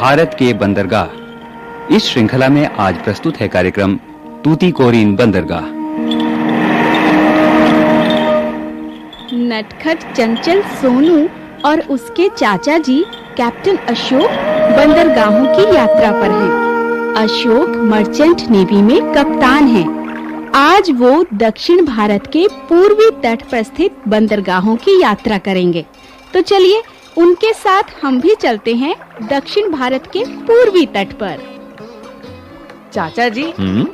भारत के बंदरगाह। इस श्रृंखला में आज प्रस्तुत है कार्यक्रम तूतीकोरिन बंदरगाह। नटखट चंचल सोनू और उसके चाचा जी कैप्टन अशोक बंदरगाहों की यात्रा पर हैं। अशोक मर्चेंट नेवी में कप्तान हैं। आज वो दक्षिण भारत के पूर्वी तट पर स्थित बंदरगाहों की यात्रा करेंगे। तो चलिए उनके साथ हम भी चलते हैं दक्षिण भारत के पूर्वी तट पर। चाचा जी,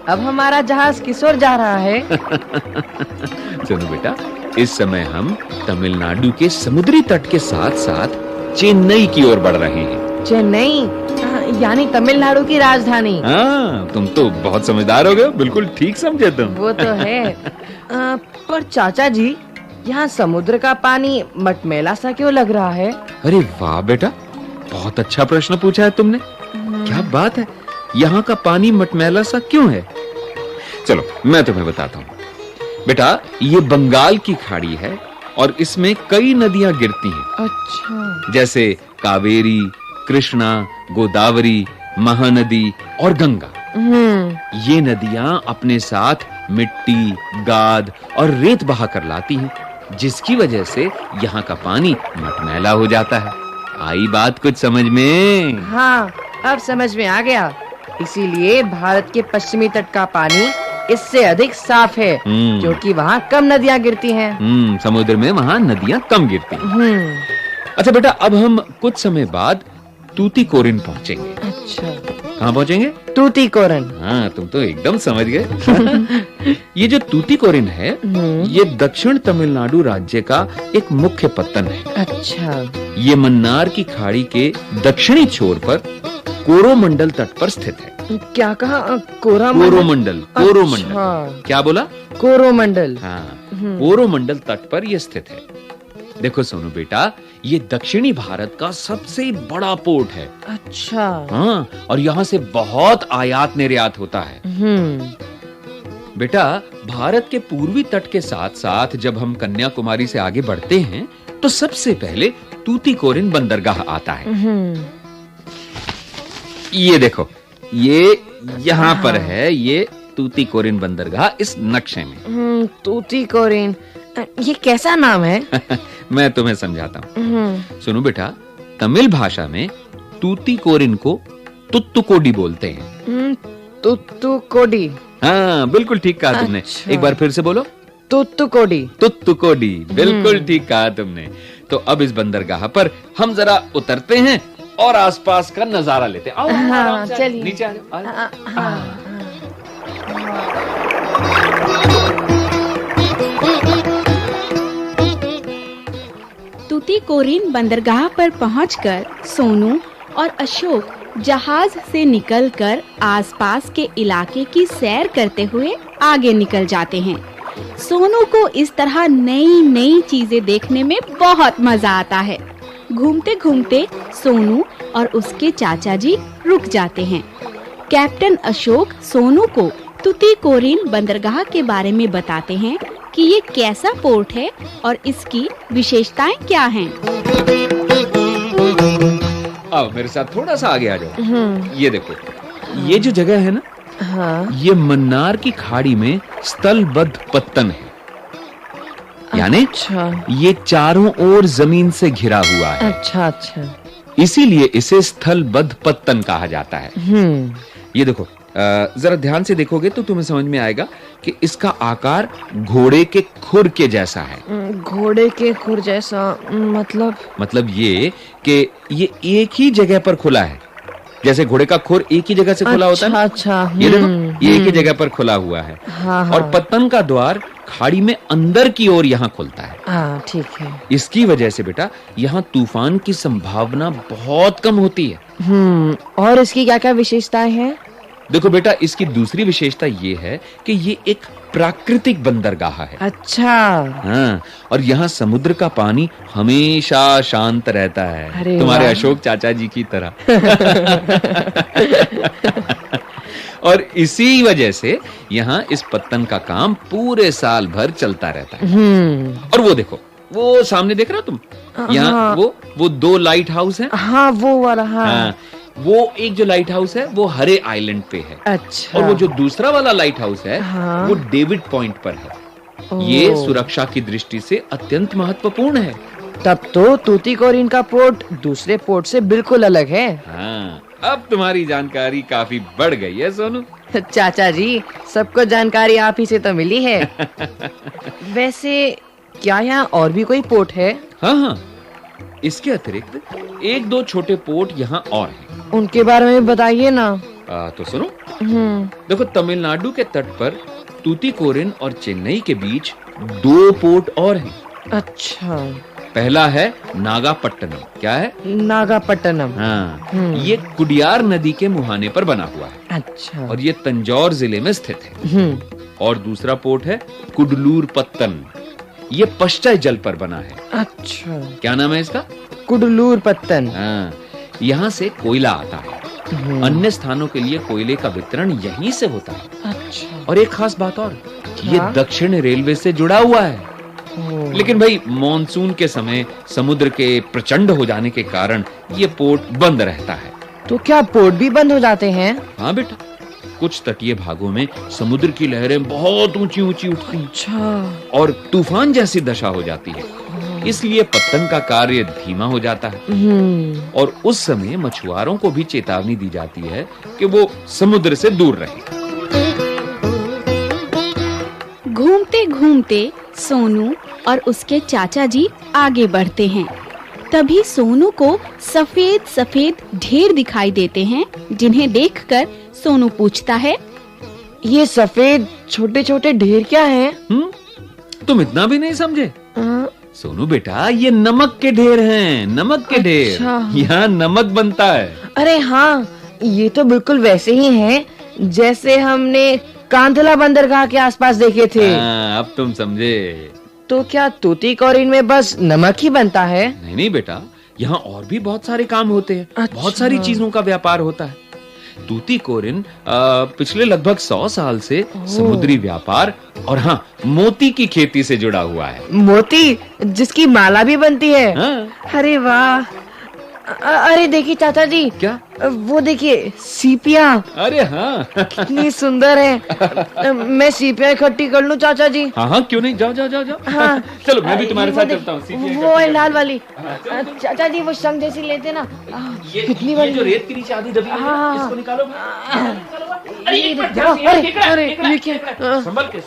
अब हमारा जहाज किस ओर जा रहा है? सुनो बेटा, इस समय हम तमिलनाडु के समुद्री तट के साथ-साथ चेन्नई की ओर बढ़ रहे हैं। चेन्नई, यानी तमिलनाडु की राजधानी। हाँ, तुम तो बहुत समझदार हो गए, बिल्कुल ठीक समझे तुम। वो तो है। पर चाचा जी, यहाँ समुद्र का पानी मटमैला सा क्यों लग रहा है? अरे वाह बेटा, बहुत अच्छा प्रश्न पूछा है तुमने। क्या बात है, यहाँ का पानी मटमैला सा क्यों है? चलो मैं तुम्हें बताता हूँ। बेटा, ये बंगाल की खाड़ी है और इसमें कई नदियां गिरती हैं। अच्छा। जैसे कावेरी, कृष्णा, गोदावरी, महानदी और गंगा। ये नदियां अपने साथ मिट्टी, गाद और रेत बहा कर लाती हैं, जिसकी वजह से यहाँ का पानी मटमैला हो जाता है। आई बात कुछ समझ में? हाँ, अब समझ में आ गया। इसीलिए भारत के पश्चिमी तट का पानी इससे अधिक साफ है, क्योंकि वहाँ कम नदियाँ गिरती हैं। समुद्र में वहाँ नदियाँ कम गिरती हैं। अच्छा बेटा, अब हम कुछ समय बाद तूतीकोरिन पहुँचेंगे। अच्छा, कहाँ पहुँचेंगे? तूतीकोरिन। हाँ, तुम तो एकदम समझ गए। ये जो तूतीकोरिन है, ये दक्षिण तमिलनाडु राज्य का एक मुख्य पत्तन है। अच्छा। ये मन्नार की खाड़ी के दक्षिणी छोर पर कोरोमंडल तट पर स्थित है। क्या कहा? कोरोमंडल। अच्छा। क्या बोला? कोरोमंडल। हाँ, कोरोमंडल तट पर यह स्थित है। देखो सोनू बेटा, ये दक्षिणी भारत का सबसे बड़ा पोर्ट है। अच्छा। हाँ, और यहाँ से बहुत आयात निर्यात होता है। बेटा, भारत के पूर्वी तट के साथ-साथ जब हम कन्याकुमारी से आगे बढ़ते हैं, तो सबसे पहले तूतीकोरिन बंदरगाह आता है। ये देखो, ये यहाँ पर है, ये तूतीकोरिन बंदरगाह इस नक्शे में। तूतीकोरिन, ये कैसा नाम है? मैं तुम्हें समझाता हूँ। सुनो बेटा, तमिल भाषा में तूतीकोरिन को तुत्तुकोडी बोलते हैं। तुत्तुकोडी। हाँ, बिल्कुल ठीक कहा तुमने। अच्छा। एक बार फिर से बोलो। तुत्तुकोडी। तुत्तुकोडी, बिल्कुल ठीक कहा तुमने। तो अब इस बंदरगाह पर हम जरा उतरते हैं और आसपास का नजारा लेते हैं। आओ, हाँ, चलिए। नीचे आ जाओ। तूतीकोरिन बंदरगाह पर पहुंचकर सोनू और अशोक जहाज से निकलकर आसपास के इलाके की सैर करते हुए आगे निकल जाते हैं। सोनू को इस तरह नई-नई चीजें देखने में बहुत मजा आता है। घूमते-घूमते सोनू और उसके चाचा जी रुक जाते हैं। कैप्टन अशोक सोनू को तूतीकोरिन बंदरगाह के बारे में बताते हैं कि ये कैसा पोर्ट है और इसकी विशेषताएं क्या हैं। आओ मेरे साथ थोड़ा सा आगे आ जाओ। ये देखो, ये जो जगह है ना, हाँ। ये मन्नार की खाड़ी में स्थलबद्ध पत्तन है। यानी ये चारों ओर जमीन से घिरा हुआ है। अच्छा। इसीलिए इसे स्थलबद्ध पत्तन कहा जाता है। ये देखो, जरा ध्यान से देखोगे तो तुम्हें समझ में आएगा कि इसका आकार घोड़े के खुर के जैसा है। घोड़े के खुर जैसा मतलब ये कि ये एक ही जगह पर खुला है। जैसे घोड़े का खुर एक ही जगह से खुला होता है। अच्छा। ये देखो, ये एक ही जगह पर खुला हुआ है। हाँ। और पत्तन का द्वार खाड़ी में अंदर की ओर यहाँ खुलता है। हाँ, ठीक है। इसकी वजह से बेटा, यहाँ तूफान की संभावना बहुत कम होती है। और इसकी क्या-क्या विशेषताएं हैं? देखो बेटा, इसकी दूसरी विशेषता ये है कि ये एक प्राकृतिक बंदरगाह है। अच्छा। हाँ, और यहाँ समुद्र का पानी हमेशा शांत रहता है, तुम्हारे अशोक चाचा जी की तरह। और इसी वजह से यहाँ इस पत्तन का काम पूरे साल भर चलता रहता है। और वो देखो, वो सामने देख रहे हो तुम? यहाँ वो 2 लाइट हाउस हैं। हाँ, वो वाला। हाँ। वो एक जो लाइट हाउस है वो हरे आइलैंड पे है। अच्छा। और वो जो दूसरा वाला लाइट हाउस है हाँ। वो डेविड पॉइंट पर है। ये सुरक्षा की दृष्टि से अत्यंत महत्वपूर्ण है। तब तो तूतीकोरिन का पोर्ट दूसरे पोर्ट से बिल्कुल अलग है। हाँ, अब तुम्हारी जानकारी काफी बढ़ गई है सोनू। चाचा जी, सबको जानकारी आप ही से तो मिली है। वैसे क्या यहाँ और भी कोई पोर्ट है? हाँ, इसके अतिरिक्त एक दो छोटे पोर्ट यहाँ और हैं। उनके बारे में बताइए ना। तो सुनो, देखो तमिलनाडु के तट पर तूतीकोरिन और चेन्नई के बीच 2 पोर्ट और हैं। अच्छा। पहला है नागापट्टनम। क्या है? नागापट्टनम। हाँ, ये कुडियार नदी के मुहाने पर बना हुआ है। अच्छा। और ये तंजौर जिले में स्थित है। और दूसरा पोर्ट है कुडलूर पत्तन। ये पश्चिम जल पर बना है। अच्छा। क्या नाम है इसका? कुडलूर पत्तन। हाँ, यहाँ से कोयला आता है। अन्य स्थानों के लिए कोयले का वितरण यहीं से होता है। अच्छा। और एक खास बात और, ये दक्षिण रेलवे से जुड़ा हुआ है। लेकिन भाई मॉनसून के समय समुद्र के प्रचंड हो जाने के कारण ये पोर्ट बंद रहता है। तो क्या पोर्ट भी बंद हो जाते हैं? हाँ बेटा, कुछ तटीय भागों में समुद्र की लहरें बहुत ऊंची ऊंची उठती हैं। अच्छा। और तूफान जैसी दशा हो जाती है, इसलिए पत्तन का कार्य धीमा हो जाता है। और उस समय मछुआरों को भी चेतावनी दी जाती है कि वो समुद्र से दूर रहें। घूमते घूमते सोनू और उसके चाचा जी आगे बढ़ते हैं। तभी सोनू को सफेद सफेद ढेर दिखाई देते हैं, जिन्हें देखकर सोनू पूछता है, ये सफेद छोटे छोटे ढेर क्या हैं? तुम इतना भी नहीं समझे? सोनू बेटा, ये नमक के ढेर हैं। नमक के ढेर। अच्छा। यहाँ नमक बनता है। अरे हाँ, ये तो बिल्कुल वैसे ही हैं जैसे हमने कांधला बंदरगाह के आसपास देखे थे। अब तुम समझे। तो क्या तूतीकोरिन में बस नमक ही बनता है? नहीं बेटा, यहाँ और भी बहुत सारे काम होते हैं। अच्छा। बहुत सारी चीजों का व्यापार होता है। तूतीकोरिन पिछले लगभग 100 साल से समुद्री व्यापार और हाँ, मोती की खेती से जुड़ा हुआ है। मोती, जिसकी माला भी बनती है। हाँ। अरे वाह। अरे देखिए चाचा जी, क्या? वो देखिए सीपियाँ। अरे हाँ। कितनी सुंदर है। मैं सीपियाँ इकट्ठी कर लूं चाचा जी? हाँ, क्यों नहीं, जाओ जाओ जाओ जाओ। हाँ। चलो मैं भी तुम्हारे साथ चलता हूँ। वो है लाल वाली। चाचा जी, वो शंख जैसी लेते ना, कितनी बड़ी। जो रेत के नीचे आधी दबी है, इसको निकालो। अरे ये क्या? संभल के।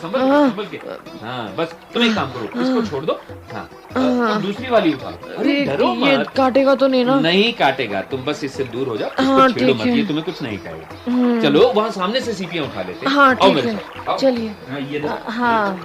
हाँ, बस तुम एक काम करो, इसको छोड़ दो। हाँ, दूसरी वाली उठाओ। अरे डरो ये मत। काटेगा तो नहीं ना? नहीं काटेगा, तुम बस इससे दूर हो जाओ। हाँ, इसको छेड़ो ठीक मत, है। ये तुम्हें कुछ नहीं कहेगा। चलो वहाँ सामने से सीपियाँ उठा लेते हैं। हाँ आओ ठीक मेरे है, साथ, आओ। चलिए। हाँ, ये लो। हाँ।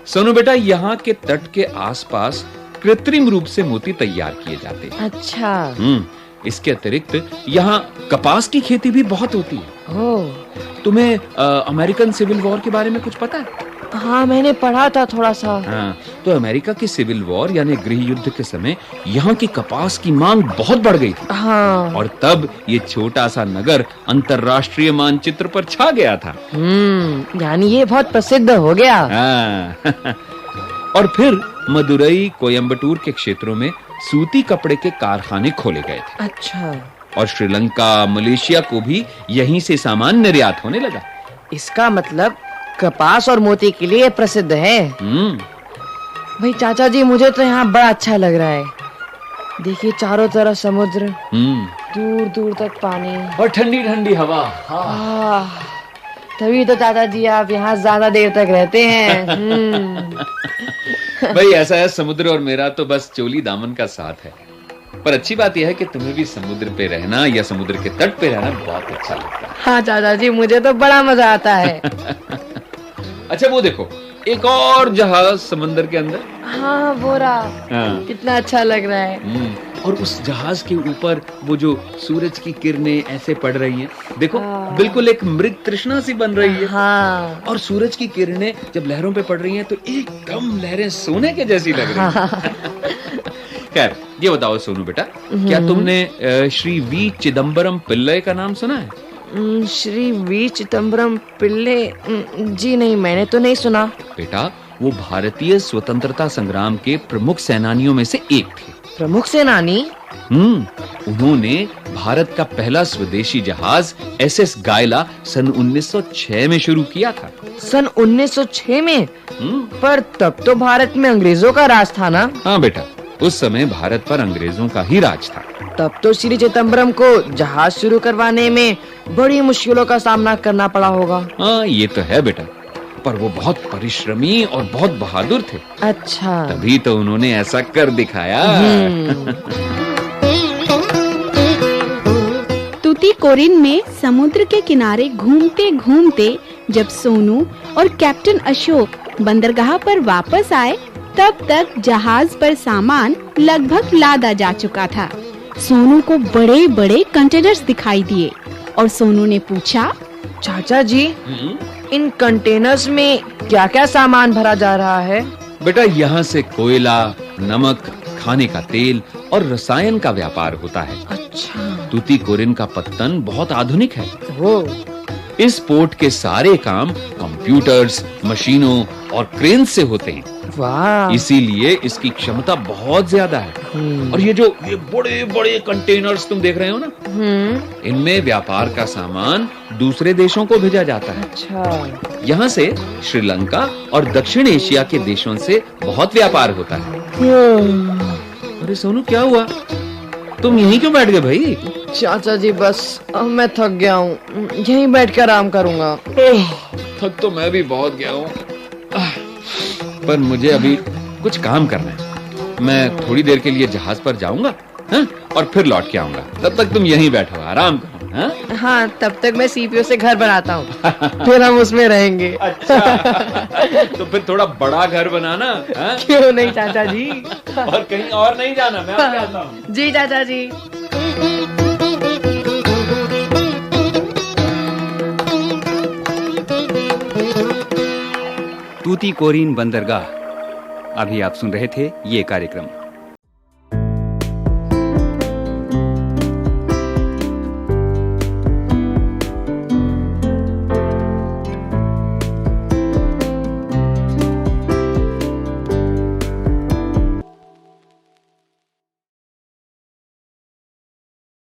सोनू बेटा, यहाँ के तट के आसपास कृत्रिम रूप से मोती तैयार किए जाते हैं। अच्छा। इसके अतिरिक्त यहाँ कपास की खेती भी बहुत होती है। ओह। तुम्हें अमेरिकन सिविल वॉर के बारे में कुछ पता है? हाँ, मैंने पढ़ा था थोड़ा सा। हाँ, तो अमेरिका की सिविल वॉर यानी गृह युद्ध के समय यहाँ की कपास की मांग बहुत बढ़ गई थी। हाँ। और तब ये छोटा सा नगर अंतर्राष्ट्रीय मानचित्र पर छा गया था। यानी ये बहुत प्रसिद्ध हो गया। हाँ। और फिर मदुरई, कोयम्बटूर के क्षेत्रों में सूती कपड़े के कारखाने खोले गए थे। अच्छा। और श्रीलंका, मलेशिया को भी यहीं से सामान निर्यात होने लगा। इसका मतलब कपास और मोती के लिए प्रसिद्ध है। भाई चाचा जी, मुझे तो यहाँ बड़ा अच्छा लग रहा है। देखिए चारों तरफ समुद्र, दूर दूर तक पानी और ठंडी ठंडी हवा। तभी तो चाचा जी आप यहाँ ज्यादा देर तक रहते हैं। भाई ऐसा है, समुद्र और मेरा तो बस चोली दामन का साथ है। पर अच्छी बात यह है कि तुम्हें भी समुद्र पे रहना या समुद्र के तट पे रहना बहुत अच्छा लगता है। हाँ चाचा जी, मुझे तो बड़ा मजा आता है। अच्छा वो देखो, एक और जहाज समंदर के अंदर। हाँ, वो रहा। हाँ। कितना अच्छा लग रहा है। और उस जहाज के ऊपर वो जो सूरज की किरणें ऐसे पड़ रही हैं, देखो बिल्कुल एक मृग तृष्णा सी बन रही है। हाँ। और सूरज की किरणें जब लहरों पे पड़ रही हैं तो एकदम लहरें सोने के जैसी लग रही हैं। खैर, ये बताओ सोनू बेटा, क्या तुमने श्री वी चिदम्बरम पिल्लई का नाम सुना है? श्री वी चिदम्बरम पिल्ले? जी नहीं, मैंने तो नहीं सुना। बेटा, वो भारतीय स्वतंत्रता संग्राम के प्रमुख सेनानियों में से एक थे। प्रमुख सेनानी? उन्होंने भारत का पहला स्वदेशी जहाज एसएस गायला सन 1906 में शुरू किया था। सन 1906 में? पर तब तो भारत में अंग्रेजों का राज था ना? हाँ बेटा, उस समय भारत पर अंग्रेजों का ही राज था। तब तो श्री चिदम्बरम को जहाज शुरू करवाने में बड़ी मुश्किलों का सामना करना पड़ा होगा। हाँ, ये तो है बेटा, पर वो बहुत परिश्रमी और बहुत बहादुर थे। अच्छा, तभी तो उन्होंने ऐसा कर दिखाया। तूतीकोरिन में समुद्र के किनारे घूमते घूमते जब सोनू और कैप्टन अशोक बंदरगाह पर वापस आए, तब तक जहाज पर सामान लगभग लादा जा चुका था। सोनू को बड़े बड़े कंटेनर्स दिखाई दिए और सोनू ने पूछा, चाचा जी, इन कंटेनर्स में क्या क्या सामान भरा जा रहा है? बेटा, यहाँ से कोयला, नमक, खाने का तेल और रसायन का व्यापार होता है। अच्छा। तूतीकोरिन का पत्तन बहुत आधुनिक है। वो इस पोर्ट के सारे काम कंप्यूटर्स, मशीनों और क्रेन से होते हैं। वाह। इसीलिए इसकी क्षमता बहुत ज्यादा है। और ये बड़े बड़े कंटेनर्स तुम देख रहे हो ना, इनमें व्यापार का सामान दूसरे देशों को भेजा जाता है। अच्छा। यहाँ से श्रीलंका और दक्षिण एशिया के देशों से बहुत व्यापार होता है। अरे सोनू, क्या हुआ? तुम यहीं क्यों बैठ गए भाई? चाचा जी, बस अब मैं थक गया हूँ, यहीं बैठकर आराम करूँगा। थक तो मैं भी बहुत गया हूँ, पर मुझे अभी कुछ काम करना है। मैं थोड़ी देर के लिए जहाज पर जाऊंगा, हाँ? और फिर लौट के आऊंगा। तब तक तुम यहीं बैठो, आराम करो। हाँ? हाँ, तब तक मैं सीपीओ से घर बनाता हूँ, फिर हम उसमें रहेंगे। अच्छा। तो फिर थोड़ा बड़ा घर बनाना। हाँ? क्यों नहीं चाचा जी? और कहीं और नहीं जाना, मैं आपके आता हूँ। जी चाचा जी। तूतीकोरिन बंदरगाह। अभी आप सुन रहे थे ये कार्यक्रम।